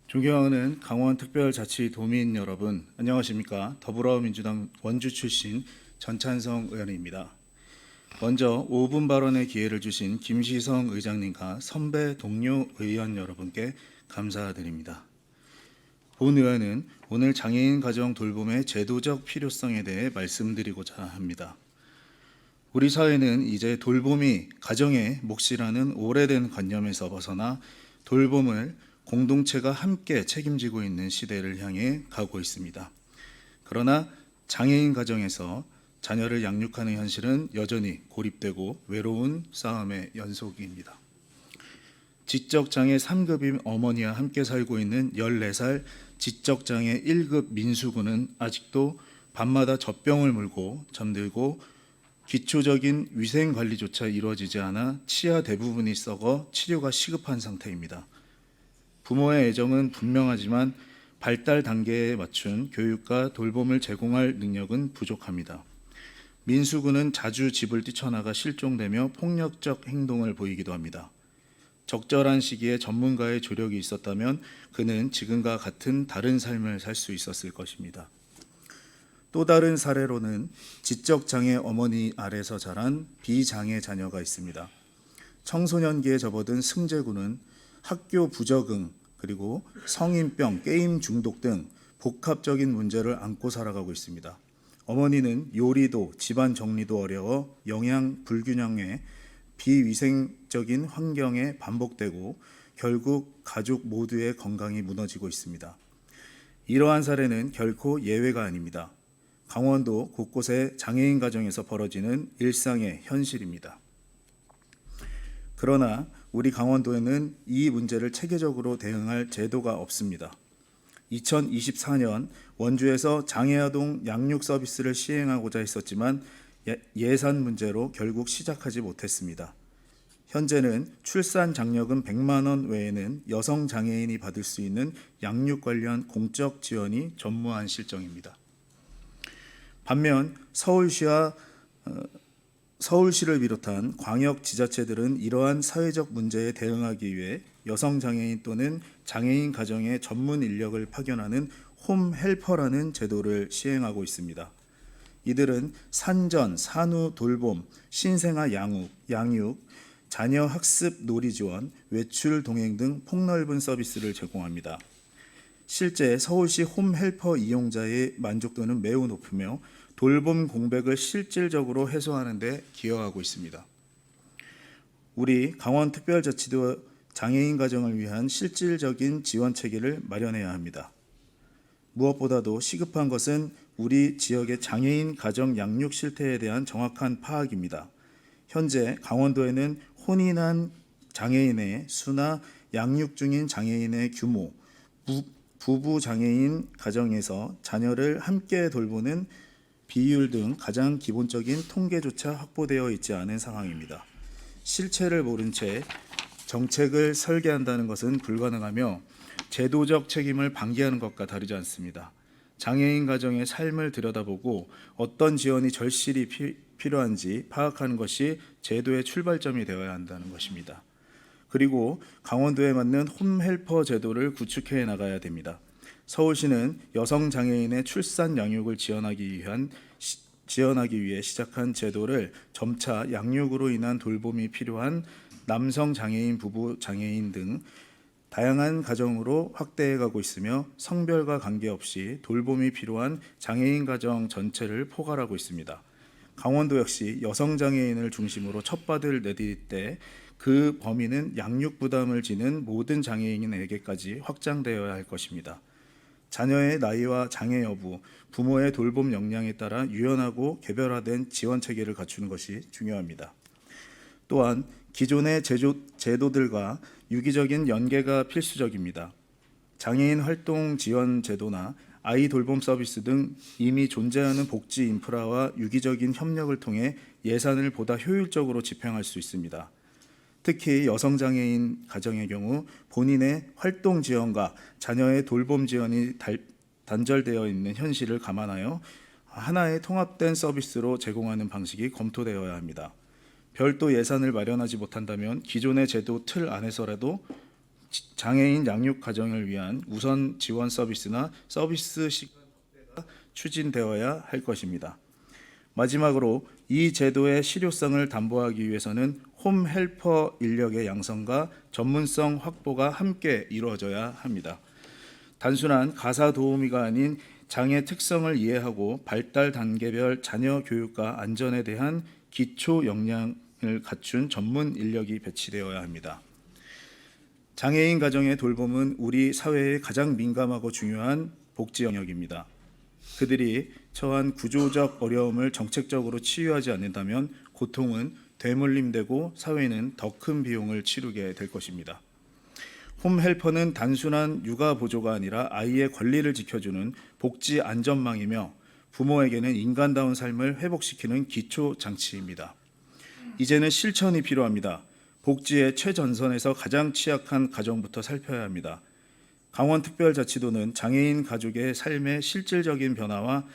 존경하는 강원특별자치도민 여러분, 안녕하십니까? 더불어민주당 원주 출신 전찬성 의원입니다. 먼저 5분 발언의 기회를 주신 김시성 의장님과 선배 동료 의원 여러분께 감사드립니다. 본 의원은 오늘 장애인 가정 돌봄의 제도적 필요성에 대해 말씀드리고자 합니다. 우리 사회는 이제 돌봄이 가정의 몫이라는 오래된 관념에서 벗어나 돌봄을 공동체가 함께 책임지고 있는 시대를 향해 가고 있습니다. 그러나 장애인 가정에서 자녀를 양육하는 현실은 여전히 고립되고 외로운 싸움의 연속입니다. 지적장애 3급인 어머니와 함께 살고 있는 14살 지적장애 1급 민수군은 아직도 밤마다 젖병을 물고 잠들고 기초적인 위생관리조차 이루어지지 않아 치아 대부분이 썩어 치료가 시급한 상태입니다. 부모의 애정은 분명하지만 발달 단계에 맞춘 교육과 돌봄을 제공할 능력은 부족합니다. 민수군은 자주 집을 뛰쳐나가 실종되며 폭력적 행동을 보이기도 합니다. 적절한 시기에 전문가의 조력이 있었다면 그는 지금과 같은 다른 삶을 살 수 있었을 것입니다. 또 다른 사례로는 지적장애 어머니 아래서 자란 비장애 자녀가 있습니다. 청소년기에 접어든 승재군은 학교 부적응, 그리고 성인병, 게임 중독 등 복합적인 문제를 안고 살아가고 있습니다. 어머니는 요리도 집안 정리도 어려워 영양 불균형에 비위생적인 환경에 반복되고 결국 가족 모두의 건강이 무너지고 있습니다. 이러한 사례는 결코 예외가 아닙니다. 강원도 곳곳의 장애인 가정에서 벌어지는 일상의 현실입니다. 그러나 우리 강원도에는 이 문제를 체계적으로 대응할 제도가 없습니다. 2024년 원주에서 장애아동 양육 서비스를 시행하고자 했었지만 예산 문제로 결국 시작하지 못했습니다. 현재는 출산 장려금 100만 원 외에는 여성 장애인이 받을 수 있는 양육 관련 공적 지원이 전무한 실정입니다. 반면 서울시를 비롯한 광역 지자체들은 이러한 사회적 문제에 대응하기 위해 여성 장애인 또는 장애인 가정에 전문 인력을 파견하는 홈 헬퍼라는 제도를 시행하고 있습니다. 이들은 산전, 산후 돌봄, 신생아 양육, 자녀 학습 놀이 지원, 외출 동행 등 폭넓은 서비스를 제공합니다. 실제 서울시 홈 헬퍼 이용자의 만족도는 매우 높으며 돌봄 공백을 실질적으로 해소하는 데 기여하고 있습니다. 우리 강원특별자치도 장애인 가정을 위한 실질적인 지원 체계를 마련해야 합니다. 무엇보다도 시급한 것은 우리 지역의 장애인 가정 양육 실태에 대한 정확한 파악입니다. 현재 강원도에는 혼인한 장애인의 수나 양육 중인 장애인의 규모, 부부 장애인 가정에서 자녀를 함께 돌보는 비율 등 가장 기본적인 통계조차 확보되어 있지 않은 상황입니다. 실체를 모른 채 정책을 설계한다는 것은 불가능하며 제도적 책임을 방기하는 것과 다르지 않습니다. 장애인 가정의 삶을 들여다보고 어떤 지원이 절실히 필요한지 파악하는 것이 제도의 출발점이 되어야 한다는 것입니다. 그리고 강원도에 맞는 홈헬퍼 제도를 구축해 나가야 됩니다. 서울시는 여성 장애인의 출산 양육을 지원하기 위해 시작한 제도를 점차 양육으로 인한 돌봄이 필요한 남성 장애인, 부부 장애인 등 다양한 가정으로 확대해 가고 있으며 성별과 관계없이 돌봄이 필요한 장애인 가정 전체를 포괄하고 있습니다. 강원도 역시 여성 장애인을 중심으로 첫발을 내딜 때 그 범위는 양육 부담을 지는 모든 장애인에게까지 확장되어야 할 것입니다. 자녀의 나이와 장애 여부, 부모의 돌봄 역량에 따라 유연하고 개별화된 지원 체계를 갖추는 것이 중요합니다. 또한 기존의 제도들과 유기적인 연계가 필수적입니다. 장애인 활동 지원 제도나 아이 돌봄 서비스 등 이미 존재하는 복지 인프라와 유기적인 협력을 통해 예산을 보다 효율적으로 집행할 수 있습니다. 특히 여성 장애인 가정의 경우 본인의 활동 지원과 자녀의 돌봄 지원이 단절되어 있는 현실을 감안하여 하나의 통합된 서비스로 제공하는 방식이 검토되어야 합니다. 별도 예산을 마련하지 못한다면 기존의 제도 틀 안에서라도 장애인 양육 가정을 위한 우선 지원 서비스나 서비스 시간 확대가 추진되어야 할 것입니다. 마지막으로 이 제도의 실효성을 담보하기 위해서는 홈 헬퍼 인력의 양성과 전문성 확보가 함께 이루어져야 합니다. 단순한 가사 도우미가 아닌 장애 특성을 이해하고 발달 단계별 자녀 교육과 안전에 대한 기초 역량을 갖춘 전문 인력이 배치되어야 합니다. 장애인 가정의 돌봄은 우리 사회의 가장 민감하고 중요한 복지 영역입니다. 그들이 처한 구조적 어려움을 정책적으로 치유하지 않는다면 고통은 되물림되고 사회는 더 큰 비용을 치르게 될 것입니다. 홈 헬퍼는 단순한 육아 보조가 아니라 아이의 권리를 지켜주는 복지 안전망이며 부모에게는 인간다운 삶을 회복시키는 기초 장치입니다. 이제는 실천이 필요합니다. 복지의 최전선에서 가장 취약한 가정부터 살펴야 합니다. 강원특별자치도는 장애인 가족의 삶의 실질적인 변화와